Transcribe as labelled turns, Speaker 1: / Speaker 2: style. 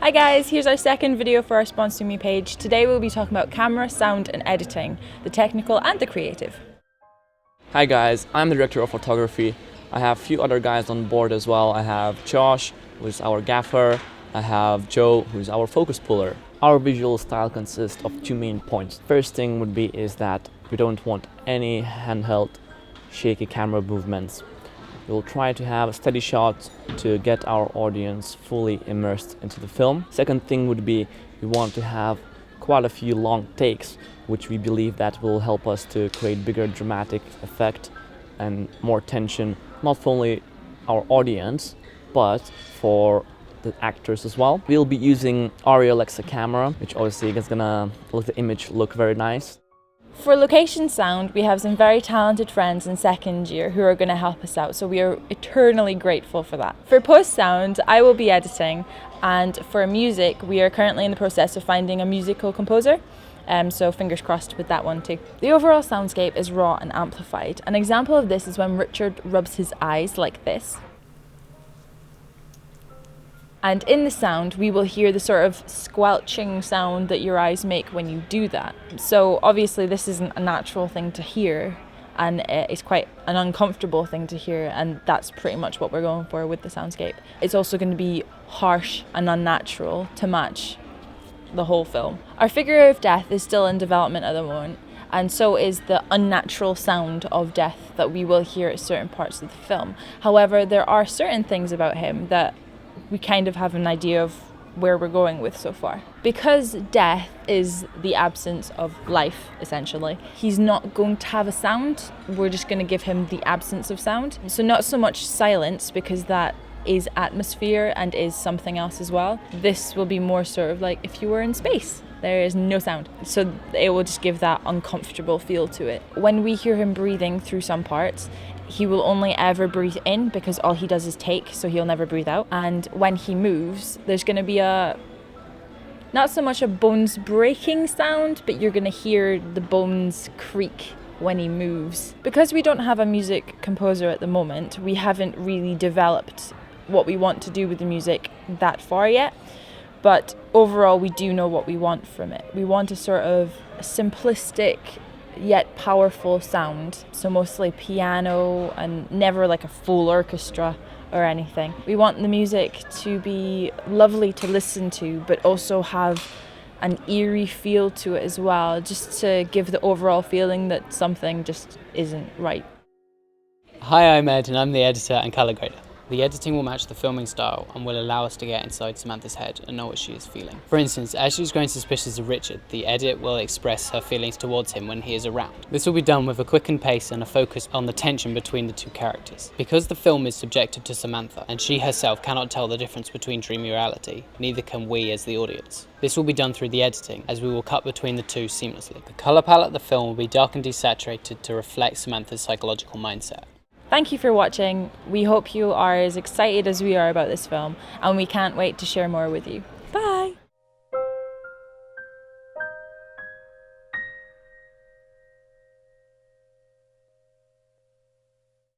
Speaker 1: Hi guys, here's our second video for our Sponsor Me page. Today we'll be talking about camera, sound and editing, the technical and the creative.
Speaker 2: Hi guys, I'm the director of photography. I have a few other guys on board as well. I have Josh, who's our gaffer. I have Joe, who's our focus puller. Our visual style consists of two main points. First thing would be is that we don't want any handheld shaky camera movements. We'll try to have steady shots to get our audience fully immersed into the film. Second thing would be we want to have quite a few long takes, which we believe that will help us to create bigger dramatic effect and more tension, not only our audience, but for the actors as well. We'll be using Arri Alexa camera, which obviously is gonna let the image look very nice.
Speaker 1: For location sound, we have some very talented friends in second year who are going to help us out, so we are eternally grateful for that. For post sound, I will be editing, and for music, we are currently in the process of finding a musical composer, so fingers crossed with that one too. The overall soundscape is raw and amplified. An example of this is when Richard rubs his eyes like this. And in the sound, we will hear the sort of squelching sound that your eyes make when you do that. So obviously this isn't a natural thing to hear, and it's quite an uncomfortable thing to hear, and that's pretty much what we're going for with the soundscape. It's also going to be harsh and unnatural to match the whole film. Our figure of death is still in development at the moment, and so is the unnatural sound of death that we will hear at certain parts of the film. However, there are certain things about him that we kind of have an idea of where we're going with so far. Because death is the absence of life, essentially, he's not going to have a sound. We're just going to give him the absence of sound. So not so much silence, because that is atmosphere and is something else as well. This will be more sort of like if you were in space. There is no sound. So it will just give that uncomfortable feel to it. When we hear him breathing through some parts, he will only ever breathe in because all he does is take, so he'll never breathe out. And when he moves, there's going to be not so much a bones breaking sound, but you're going to hear the bones creak when he moves. Because we don't have a music composer at the moment, we haven't really developed what we want to do with the music that far yet. But overall, we do know what we want from it. We want a sort of simplistic yet powerful sound, so mostly piano and never like a full orchestra or anything. We want the music to be lovely to listen to, but also have an eerie feel to it as well, just to give the overall feeling that something just isn't right.
Speaker 3: Hi, I'm Ed and I'm the editor and colour grader. The editing will match the filming style and will allow us to get inside Samantha's head and know what she is feeling. For instance, as she's growing suspicious of Richard, the edit will express her feelings towards him when he is around. This will be done with a quickened pace and a focus on the tension between the two characters. Because the film is subjective to Samantha, and she herself cannot tell the difference between dream and reality, neither can we as the audience. This will be done through the editing, as we will cut between the two seamlessly. The colour palette of the film will be dark and desaturated to reflect Samantha's psychological mindset.
Speaker 1: Thank you for watching. We hope you are as excited as we are about this film, and we can't wait to share more with you.